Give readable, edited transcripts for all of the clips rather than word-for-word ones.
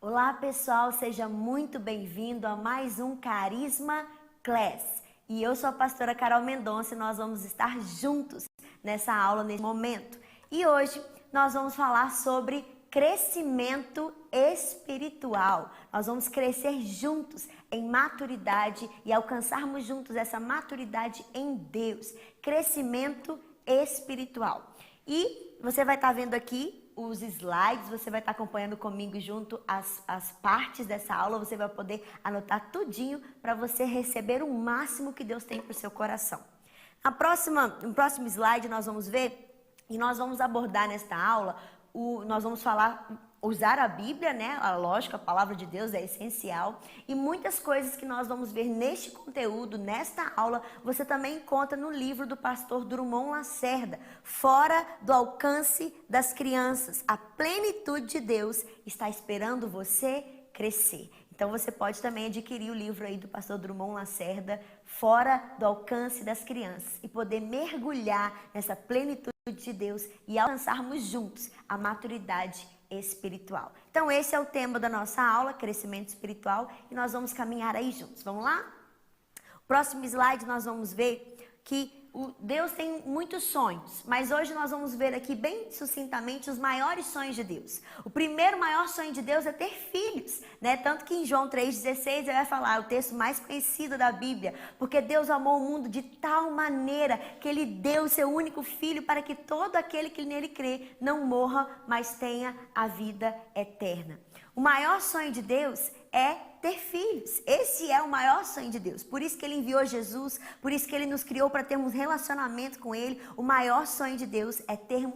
Olá pessoal, seja muito bem-vindo a mais um Carisma Class. E eu sou a pastora Carol Mendonça e nós vamos estar juntos nessa aula, nesse momento. E hoje nós vamos falar sobre crescimento espiritual. Nós vamos crescer juntos em maturidade e alcançarmos juntos essa maturidade em Deus. Crescimento espiritual. E você vai estar vendo aqui os slides, você vai estar acompanhando comigo junto as partes dessa aula, você vai poder anotar tudinho para você receber o máximo que Deus tem para o seu coração. No próximo slide nós vamos ver e nós vamos abordar nesta aula, nós vamos usar a Bíblia, né? Lógico, a palavra de Deus é essencial e muitas coisas que nós vamos ver neste conteúdo, nesta aula, você também encontra no livro do pastor Drummond Lacerda, Fora do Alcance das Crianças. A plenitude de Deus está esperando você crescer. Então você pode também adquirir o livro aí do pastor Drummond Lacerda, Fora do Alcance das Crianças, e poder mergulhar nessa plenitude de Deus e alcançarmos juntos a maturidade espiritual. Então esse é o tema da nossa aula, crescimento espiritual, e nós vamos caminhar aí juntos. Vamos lá? Próximo slide nós vamos ver que Deus tem muitos sonhos, mas hoje nós vamos ver aqui bem sucintamente os maiores sonhos de Deus. O primeiro maior sonho de Deus é ter filhos, né? Tanto que em João 3,16 ele vai falar, o texto mais conhecido da Bíblia, porque Deus amou o mundo de tal maneira que ele deu o seu único filho para que todo aquele que nele crê não morra, mas tenha a vida eterna. O maior sonho de Deus é ter filhos. Esse é o maior sonho de Deus. Por isso que ele enviou Jesus, por isso que ele nos criou para termos relacionamento com ele. O maior sonho de Deus é ter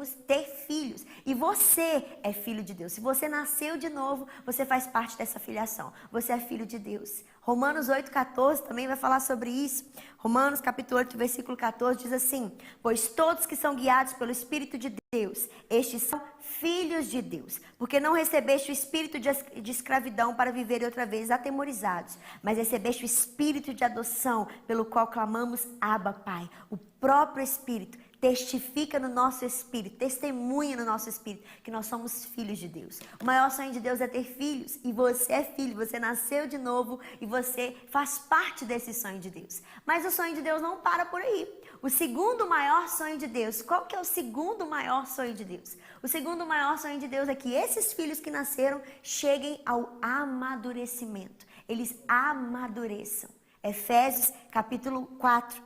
filhos. E você é filho de Deus. Se você nasceu de novo, você faz parte dessa filiação. Você é filho de Deus. Romanos 8,14 também vai falar sobre isso. Romanos capítulo 8, versículo 14 diz assim: pois todos que são guiados pelo Espírito de Deus, estes são filhos de Deus. Porque não recebeste o espírito de escravidão para viver outra vez atemorizados, mas recebeste o espírito de adoção, pelo qual clamamos, Abba, Pai. O próprio Espírito testifica no nosso espírito, testemunha no nosso espírito que nós somos filhos de Deus. O maior sonho de Deus é ter filhos, e você é filho, você nasceu de novo e você faz parte desse sonho de Deus. Mas o sonho de Deus não para por aí. O segundo maior sonho de Deus, qual que é o segundo maior sonho de Deus? O segundo maior sonho de Deus é que esses filhos que nasceram cheguem ao amadurecimento. Eles amadureçam. Efésios capítulo 4,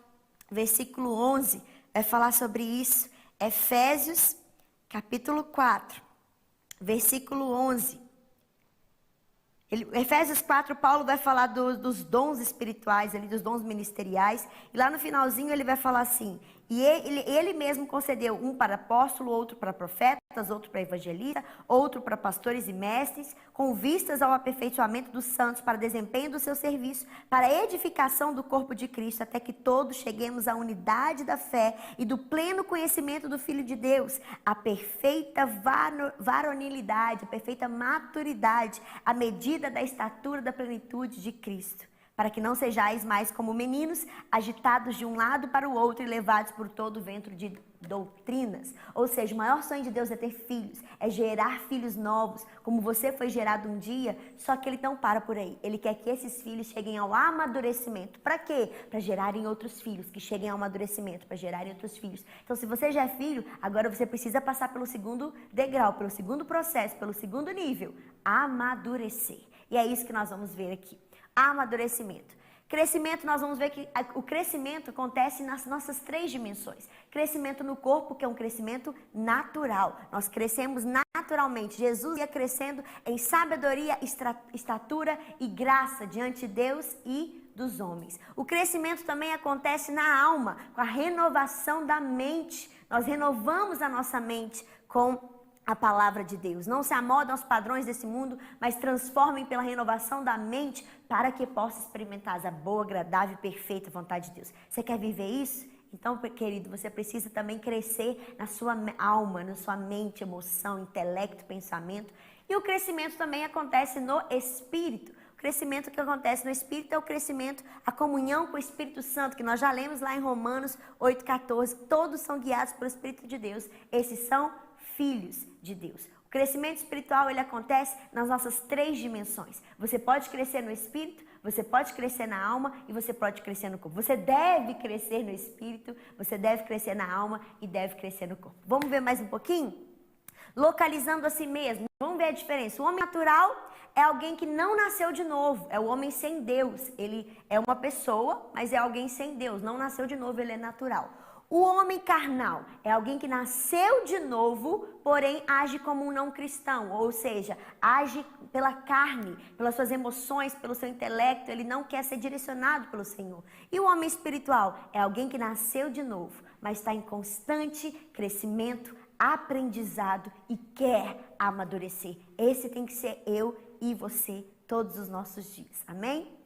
versículo 11, vai falar sobre isso. Efésios capítulo 4, versículo 11. Efésios 4, Paulo vai falar dos dons espirituais, ali, dos dons ministeriais. E lá no finalzinho ele vai falar assim: e ele mesmo concedeu um para apóstolo, outro para profetas, outro para evangelista, outro para pastores e mestres, com vistas ao aperfeiçoamento dos santos, para desempenho do seu serviço, para a edificação do corpo de Cristo, até que todos cheguemos à unidade da fé e do pleno conhecimento do Filho de Deus, a perfeita varonilidade, a perfeita maturidade, a medida da estatura da plenitude de Cristo. Para que não sejais mais como meninos, agitados de um lado para o outro e levados por todo o vento de doutrinas. Ou seja, o maior sonho de Deus é ter filhos, é gerar filhos novos, como você foi gerado um dia, só que ele não para por aí. Ele quer que esses filhos cheguem ao amadurecimento. Para quê? Para gerarem outros filhos, que cheguem ao amadurecimento, para gerarem outros filhos. Então, se você já é filho, agora você precisa passar pelo segundo degrau, pelo segundo processo, pelo segundo nível, amadurecer. E é isso que nós vamos ver aqui. Amadurecimento. Crescimento, nós vamos ver que o crescimento acontece nas nossas três dimensões. Crescimento no corpo, que é um crescimento natural. Nós crescemos naturalmente. Jesus ia crescendo em sabedoria, estatura e graça diante de Deus e dos homens. O crescimento também acontece na alma, com a renovação da mente. Nós renovamos a nossa mente com a palavra de Deus. Não se amodem aos padrões desse mundo, mas transformem pela renovação da mente para que possa experimentar a boa, agradável e perfeita vontade de Deus. Você quer viver isso? Então, querido, você precisa também crescer na sua alma, na sua mente, emoção, intelecto, pensamento. E o crescimento também acontece no Espírito. O crescimento que acontece no Espírito é o crescimento, a comunhão com o Espírito Santo, que nós já lemos lá em Romanos 8,14. Todos são guiados pelo Espírito de Deus. Esses são filhos de Deus. O crescimento espiritual, ele acontece nas nossas 3 dimensões. Você pode crescer no espírito, você pode crescer na alma e você pode crescer no corpo. Você deve crescer no espírito, você deve crescer na alma e deve crescer no corpo. Vamos ver mais um pouquinho? Localizando a si mesmo. Vamos ver a diferença. O homem natural é alguém que não nasceu de novo. É o homem sem Deus. Ele é uma pessoa, mas é alguém sem Deus. Não nasceu de novo, ele é natural. O homem carnal é alguém que nasceu de novo, porém age como um não cristão, ou seja, age pela carne, pelas suas emoções, pelo seu intelecto, ele não quer ser direcionado pelo Senhor. E o homem espiritual é alguém que nasceu de novo, mas está em constante crescimento, aprendizado e quer amadurecer. Esse tem que ser eu e você todos os nossos dias, amém?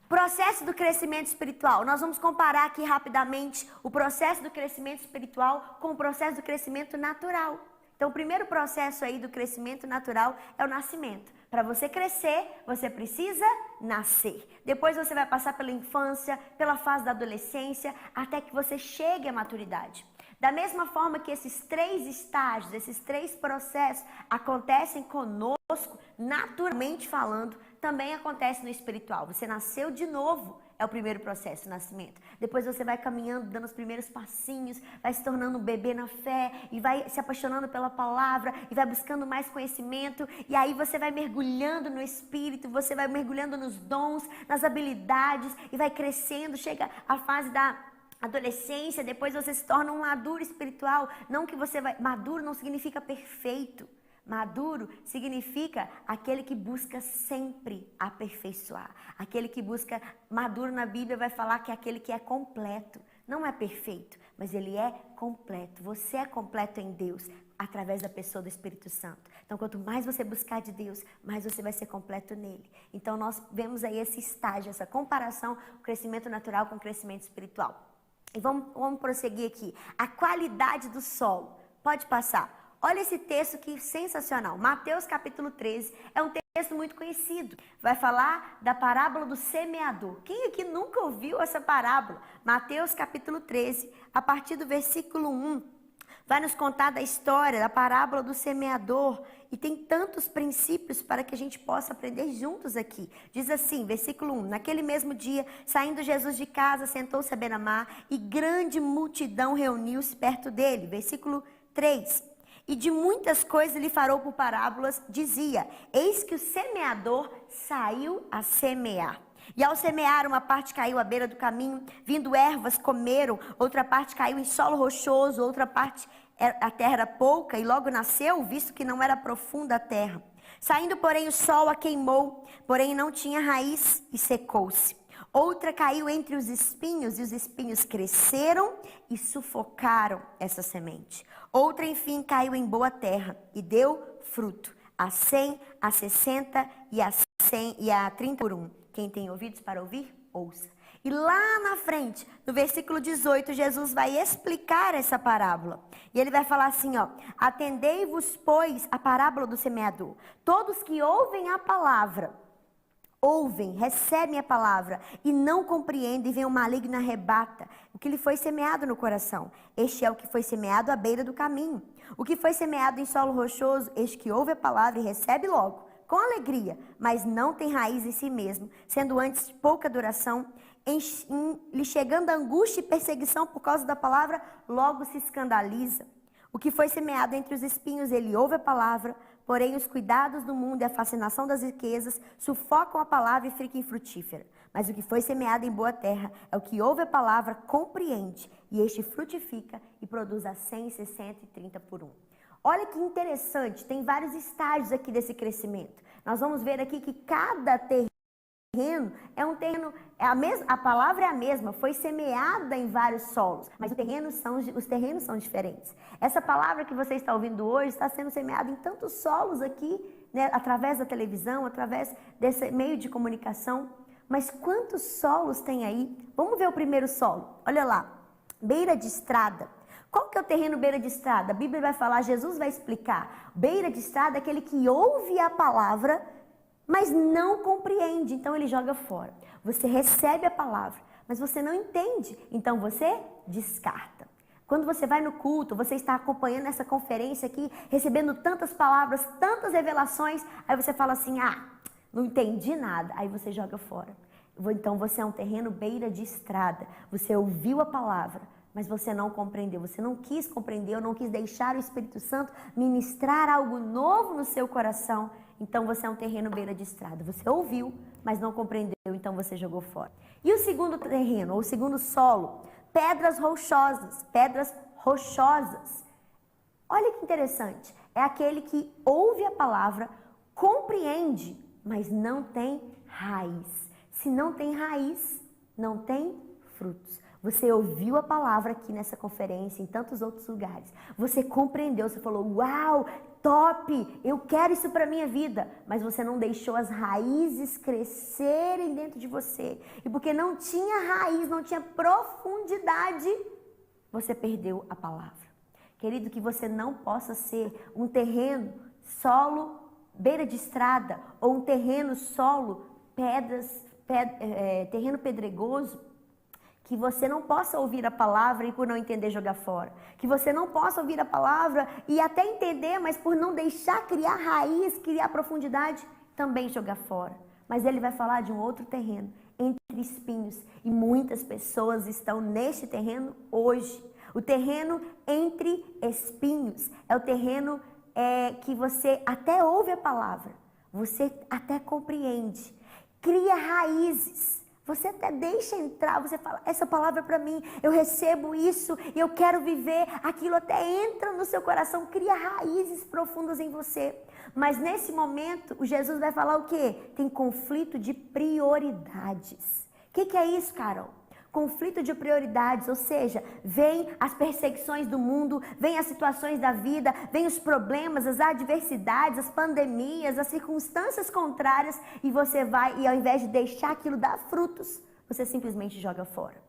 Processo do crescimento espiritual. Nós vamos comparar aqui rapidamente o processo do crescimento espiritual com o processo do crescimento natural. Então, o primeiro processo aí do crescimento natural é o nascimento. Para você crescer, você precisa nascer. Depois você vai passar pela infância, pela fase da adolescência, até que você chegue à maturidade. Da mesma forma que esses 3 estágios, esses 3 processos acontecem conosco, naturalmente falando, também acontece no espiritual. Você nasceu de novo, é o primeiro processo, o nascimento. Depois você vai caminhando, dando os primeiros passinhos, vai se tornando um bebê na fé, e vai se apaixonando pela palavra, e vai buscando mais conhecimento, e aí você vai mergulhando no espírito, você vai mergulhando nos dons, nas habilidades, e vai crescendo, chega a fase da adolescência, depois você se torna um maduro espiritual. Não que você vai... Maduro não significa perfeito. Maduro significa aquele que busca sempre aperfeiçoar. Aquele que busca... Maduro na Bíblia vai falar que é aquele que é completo. Não é perfeito, mas ele é completo. Você é completo em Deus, através da pessoa do Espírito Santo. Então, quanto mais você buscar de Deus, mais você vai ser completo nele. Então, nós vemos aí esse estágio, essa comparação, o crescimento natural com o crescimento espiritual. E vamos prosseguir aqui. A qualidade do solo. Pode passar. Olha esse texto que sensacional. Mateus capítulo 13 é um texto muito conhecido. Vai falar da parábola do semeador. Quem aqui nunca ouviu essa parábola? Mateus capítulo 13, a partir do versículo 1. Vai nos contar da história, da parábola do semeador. E tem tantos princípios para que a gente possa aprender juntos aqui. Diz assim, versículo 1. Naquele mesmo dia, saindo Jesus de casa, sentou-se à beira-mar e grande multidão reuniu-se perto dele. Versículo 3. E de muitas coisas lhe falou por parábolas, dizia, eis que o semeador saiu a semear. E ao semear, uma parte caiu à beira do caminho, vindo ervas, comeram, outra parte caiu em solo rochoso, outra parte a terra era pouca e logo nasceu, visto que não era profunda a terra. Saindo, porém, o sol a queimou, porém não tinha raiz e secou-se. Outra caiu entre os espinhos e os espinhos cresceram e sufocaram essa semente. Outra, enfim, caiu em boa terra e deu fruto, a 100, a 60 e a 30 por 1. Quem tem ouvidos para ouvir, ouça. E lá na frente, no versículo 18, Jesus vai explicar essa parábola. E ele vai falar assim, ó. Atendei-vos, pois, a parábola do semeador. Todos que ouvem a palavra, recebem a palavra e não compreendem, vem o maligno e arrebata o que lhe foi semeado no coração. Este é o que foi semeado à beira do caminho. O que foi semeado em solo rochoso, este que ouve a palavra e recebe logo, com alegria, mas não tem raiz em si mesmo, sendo antes pouca duração, lhe chegando a angústia e perseguição por causa da palavra, logo se escandaliza. O que foi semeado entre os espinhos, ele ouve a palavra, porém os cuidados do mundo e a fascinação das riquezas sufocam a palavra e fica infrutífera. Mas o que foi semeado em boa terra é o que ouve a palavra, compreende, e este frutifica e produz a 100, 60 e 30 por 1. Olha que interessante, tem vários estágios aqui desse crescimento. Nós vamos ver aqui que cada terreno é um terreno, a palavra é a mesma, foi semeada em vários solos, mas os terrenos são diferentes. Essa palavra que você está ouvindo hoje está sendo semeada em tantos solos aqui, né, através da televisão, através desse meio de comunicação. Mas quantos solos tem aí? Vamos ver o primeiro solo. Olha lá, beira de estrada. Qual que é o terreno beira de estrada? A Bíblia vai falar, Jesus vai explicar. Beira de estrada é aquele que ouve a palavra, mas não compreende, então ele joga fora. Você recebe a palavra, mas você não entende, então você descarta. Quando você vai no culto, você está acompanhando essa conferência aqui, recebendo tantas palavras, tantas revelações, aí você fala assim, não entendi nada, aí você joga fora. Então você é um terreno beira de estrada, você ouviu a palavra, mas você não compreendeu, você não quis compreender, ou não quis deixar o Espírito Santo ministrar algo novo no seu coração, então você é um terreno beira de estrada. Você ouviu, mas não compreendeu, então você jogou fora. E o segundo terreno, ou o segundo solo, pedras rochosas, pedras rochosas. Olha que interessante, é aquele que ouve a palavra, compreende, mas não tem raiz. Se não tem raiz, não tem frutos. Você ouviu a palavra aqui nessa conferência, em tantos outros lugares. Você compreendeu, você falou, uau, top, eu quero isso para minha vida. Mas você não deixou as raízes crescerem dentro de você. E porque não tinha raiz, não tinha profundidade, você perdeu a palavra. Querido, que você não possa ser um terreno, solo, beira de estrada, ou um terreno, solo, terreno pedregoso, que você não possa ouvir a palavra e por não entender jogar fora. Que você não possa ouvir a palavra e até entender, mas por não deixar criar raiz, criar profundidade, também jogar fora. Mas ele vai falar de um outro terreno, entre espinhos. E muitas pessoas estão neste terreno hoje. O terreno entre espinhos é o terreno que você até ouve a palavra, você até compreende, cria raízes. Você até deixa entrar, você fala, essa palavra é para mim, eu recebo isso, eu quero viver, aquilo até entra no seu coração, cria raízes profundas em você. Mas nesse momento, o Jesus vai falar o quê? Tem conflito de prioridades. O que é isso, Carol? Conflito de prioridades, ou seja, vem as perseguições do mundo, vem as situações da vida, vem os problemas, as adversidades, as pandemias, as circunstâncias contrárias e você vai, e ao invés de deixar aquilo dar frutos, você simplesmente joga fora.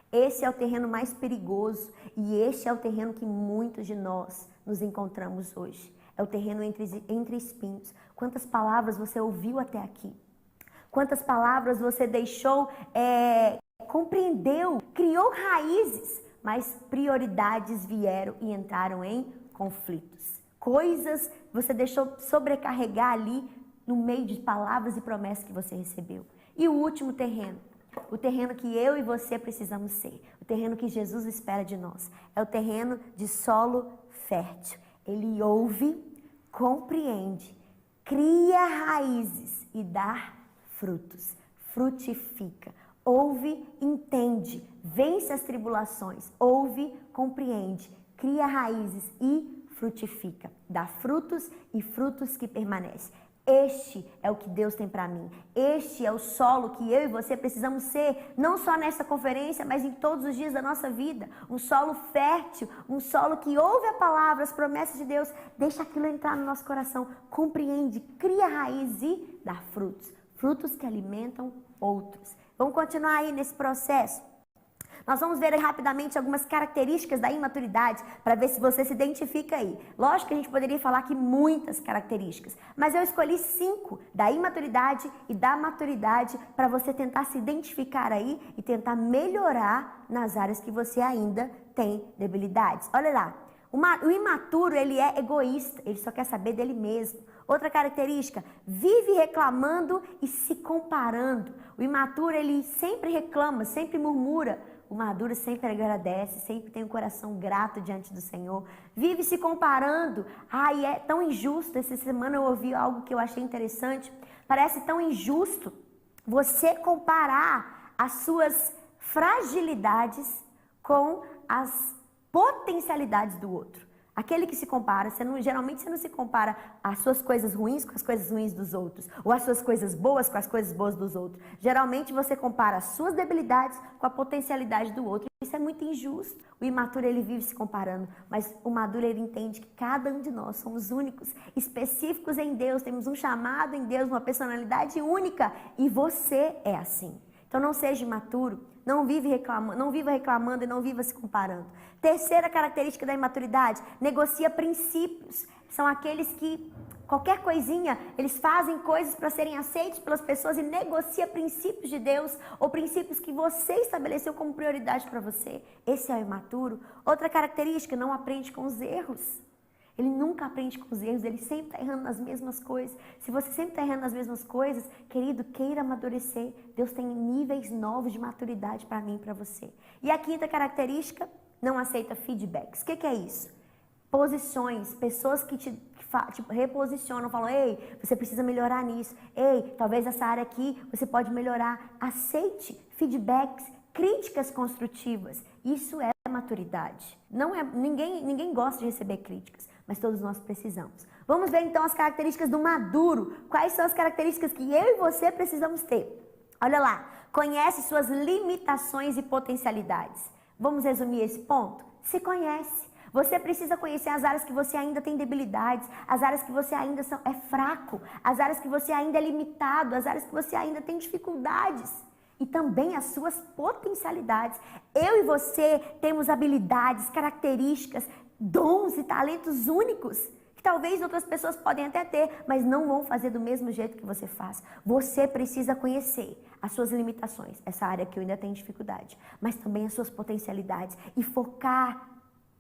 Esse é o terreno mais perigoso e este é o terreno que muitos de nós nos encontramos hoje. É o terreno entre espinhos. Quantas palavras você ouviu até aqui? Quantas palavras você deixou, compreendeu, criou raízes, mas prioridades vieram e entraram em conflitos. Coisas você deixou sobrecarregar ali no meio de palavras e promessas que você recebeu. E o último terreno, o terreno que eu e você precisamos ser, o terreno que Jesus espera de nós, é o terreno de solo fértil. Ele ouve, compreende, cria raízes e dá frutos, frutifica. Ouve, entende, vence as tribulações, ouve, compreende, cria raízes e frutifica. Dá frutos e frutos que permanecem. Este é o que Deus tem para mim. Este é o solo que eu e você precisamos ser, não só nessa conferência, mas em todos os dias da nossa vida. Um solo fértil, um solo que ouve a palavra, as promessas de Deus, deixa aquilo entrar no nosso coração, compreende, cria raiz e dá frutos. Frutos que alimentam outros. Vamos continuar aí nesse processo. Nós vamos ver aí rapidamente algumas características da imaturidade para ver se você se identifica aí. Lógico que a gente poderia falar aqui muitas características, mas eu escolhi 5 da imaturidade e da maturidade para você tentar se identificar aí e tentar melhorar nas áreas que você ainda tem debilidades. Olha lá, o imaturo ele é egoísta, ele só quer saber dele mesmo. Outra característica, vive reclamando e se comparando. O imaturo, ele sempre reclama, sempre murmura. O maduro sempre agradece, sempre tem um coração grato diante do Senhor. Vive se comparando. Ai, é tão injusto. Essa semana eu ouvi algo que eu achei interessante. Parece tão injusto você comparar as suas fragilidades com as potencialidades do outro. Aquele que se compara, geralmente você não se compara as suas coisas ruins com as coisas ruins dos outros, ou as suas coisas boas com as coisas boas dos outros. Geralmente você compara as suas debilidades com a potencialidade do outro. Isso é muito injusto. O imaturo, ele vive se comparando, mas o maduro, ele entende que cada um de nós somos únicos, específicos em Deus, temos um chamado em Deus, uma personalidade única, e você é assim. Então não seja imaturo, não viva reclamando e não viva se comparando. Terceira característica da imaturidade, negocia princípios. São aqueles que qualquer coisinha, eles fazem coisas para serem aceitos pelas pessoas e negociam princípios de Deus ou princípios que você estabeleceu como prioridade para você. Esse é o imaturo. Outra característica, não aprende com os erros. Ele nunca aprende com os erros, ele sempre está errando nas mesmas coisas. Se você sempre está errando nas mesmas coisas, querido, queira amadurecer. Deus tem níveis novos de maturidade para mim e para você. E a quinta característica, não aceita feedbacks. O que é isso? Posições, pessoas que te reposicionam, falam, ei, você precisa melhorar nisso. Ei, talvez essa área aqui você pode melhorar. Aceite feedbacks, críticas construtivas. Isso é maturidade. Ninguém gosta de receber críticas, mas todos nós precisamos. Vamos ver então as características do maduro. Quais são as características que eu e você precisamos ter? Olha lá, conhece suas limitações e potencialidades. Vamos resumir esse ponto? Se conhece. Você precisa conhecer as áreas que você ainda tem debilidades, as áreas que você ainda é fraco, as áreas que você ainda é limitado, as áreas que você ainda tem dificuldades. E também as suas potencialidades. Eu e você temos habilidades, características, dons e talentos únicos que talvez outras pessoas podem até ter, mas não vão fazer do mesmo jeito que você faz. Você precisa conhecer as suas limitações, essa área que eu ainda tenho dificuldade, mas também as suas potencialidades e focar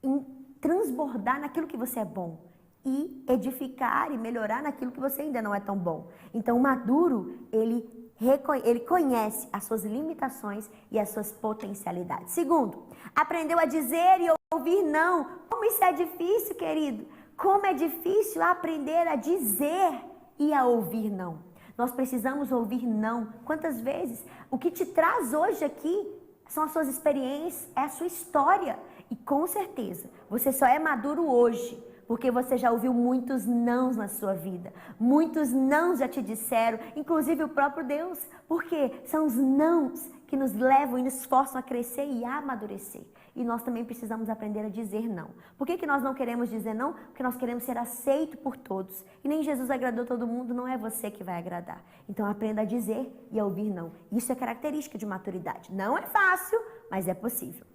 em transbordar naquilo que você é bom e edificar e melhorar naquilo que você ainda não é tão bom. Então, o maduro, ele conhece as suas limitações e as suas potencialidades. Segundo, aprendeu a dizer e ouvir não. Como isso é difícil, querido? Como é difícil aprender a dizer e a ouvir não. Nós precisamos ouvir não. Quantas vezes? O que te traz hoje aqui são as suas experiências, é a sua história. E com certeza, você só é maduro hoje porque você já ouviu muitos nãos na sua vida. Muitos nãos já te disseram, inclusive o próprio Deus. Porque são os nãos que nos levam e nos forçam a crescer e a amadurecer. E nós também precisamos aprender a dizer não. Por que nós não queremos dizer não? Porque nós queremos ser aceitos por todos. E nem Jesus agradou todo mundo, não é você que vai agradar. Então aprenda a dizer e a ouvir não. Isso é característica de maturidade. Não é fácil, mas é possível.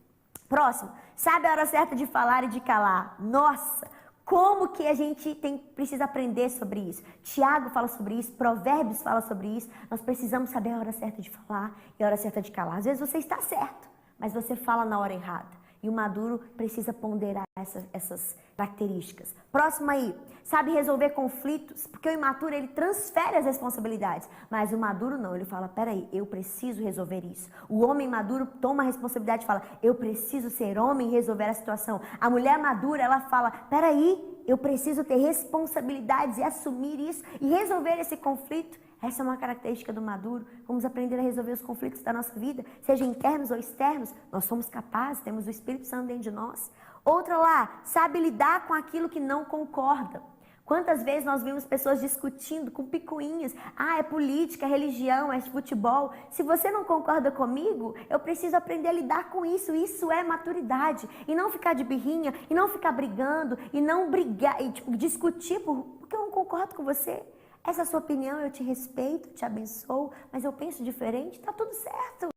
Próximo, sabe a hora certa de falar e de calar. Nossa! Como que a gente precisa aprender sobre isso? Tiago fala sobre isso, Provérbios fala sobre isso. Nós precisamos saber a hora certa de falar e a hora certa de calar. Às vezes você está certo, mas você fala na hora errada. E o maduro precisa ponderar essas características. Próximo aí, sabe resolver conflitos, porque o imaturo ele transfere as responsabilidades, mas o maduro não, ele fala, peraí, eu preciso resolver isso. O homem maduro toma a responsabilidade e fala, eu preciso ser homem e resolver a situação. A mulher madura, ela fala, peraí, eu preciso ter responsabilidades e assumir isso e resolver esse conflito. Essa é uma característica do maduro. Vamos aprender a resolver os conflitos da nossa vida, seja internos ou externos. Nós somos capazes, temos o Espírito Santo dentro de nós. Outra lá, sabe lidar com aquilo que não concorda. Quantas vezes nós vimos pessoas discutindo com picuinhas. Ah, é política, é religião, é futebol. Se você não concorda comigo, eu preciso aprender a lidar com isso. Isso é maturidade. E não ficar de birrinha, e não ficar brigando, e não brigar, e discutir porque eu não concordo com você. Essa é a sua opinião, eu te respeito, te abençoo, mas eu penso diferente, tá tudo certo.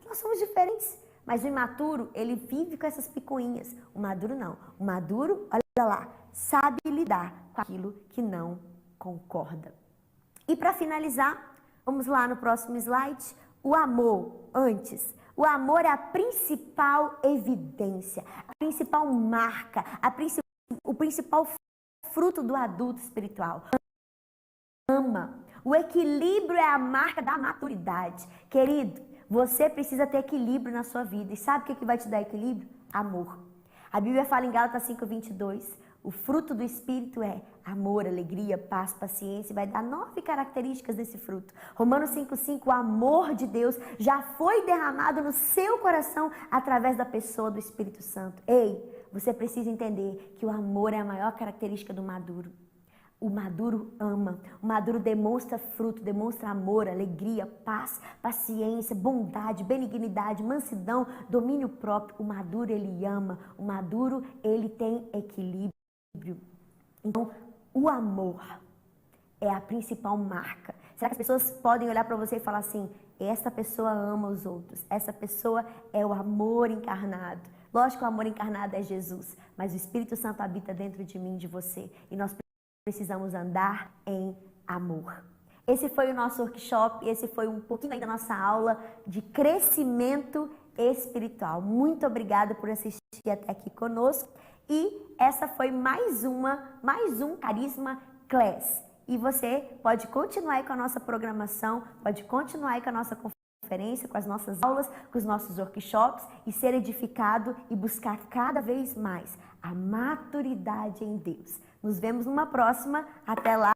Nós somos diferentes. Mas o imaturo, ele vive com essas picuinhas. O maduro não. O maduro, olha lá, sabe lidar com aquilo que não concorda. E para finalizar, vamos lá no próximo slide. O amor, antes. O amor é a principal evidência, a principal marca, o principal fruto do adulto espiritual. Ama. O equilíbrio é a marca da maturidade. Querido, você precisa ter equilíbrio na sua vida. E sabe o que vai te dar equilíbrio? Amor. A Bíblia fala em Gálatas 5:22, o fruto do Espírito é amor, alegria, paz, paciência. Vai dar 9 características desse fruto. Romanos 5:5, o amor de Deus já foi derramado no seu coração através da pessoa do Espírito Santo. Ei, você precisa entender que o amor é a maior característica do maduro. O maduro ama, o maduro demonstra fruto, demonstra amor, alegria, paz, paciência, bondade, benignidade, mansidão, domínio próprio. O maduro, ele ama, o maduro, ele tem equilíbrio. Então, o amor é a principal marca. Será que as pessoas podem olhar para você e falar assim, essa pessoa ama os outros, essa pessoa é o amor encarnado. Lógico que o amor encarnado é Jesus, mas o Espírito Santo habita dentro de mim e de você. E nós precisamos andar em amor. Esse foi o nosso workshop, esse foi um pouquinho aí da nossa aula de crescimento espiritual. Muito obrigada por assistir até aqui conosco. E essa foi mais um Carisma Class. E você pode continuar aí com a nossa programação, pode continuar aí com a nossa conferência, com as nossas aulas, com os nossos workshops e ser edificado e buscar cada vez mais a maturidade em Deus. Nos vemos numa próxima. Até lá.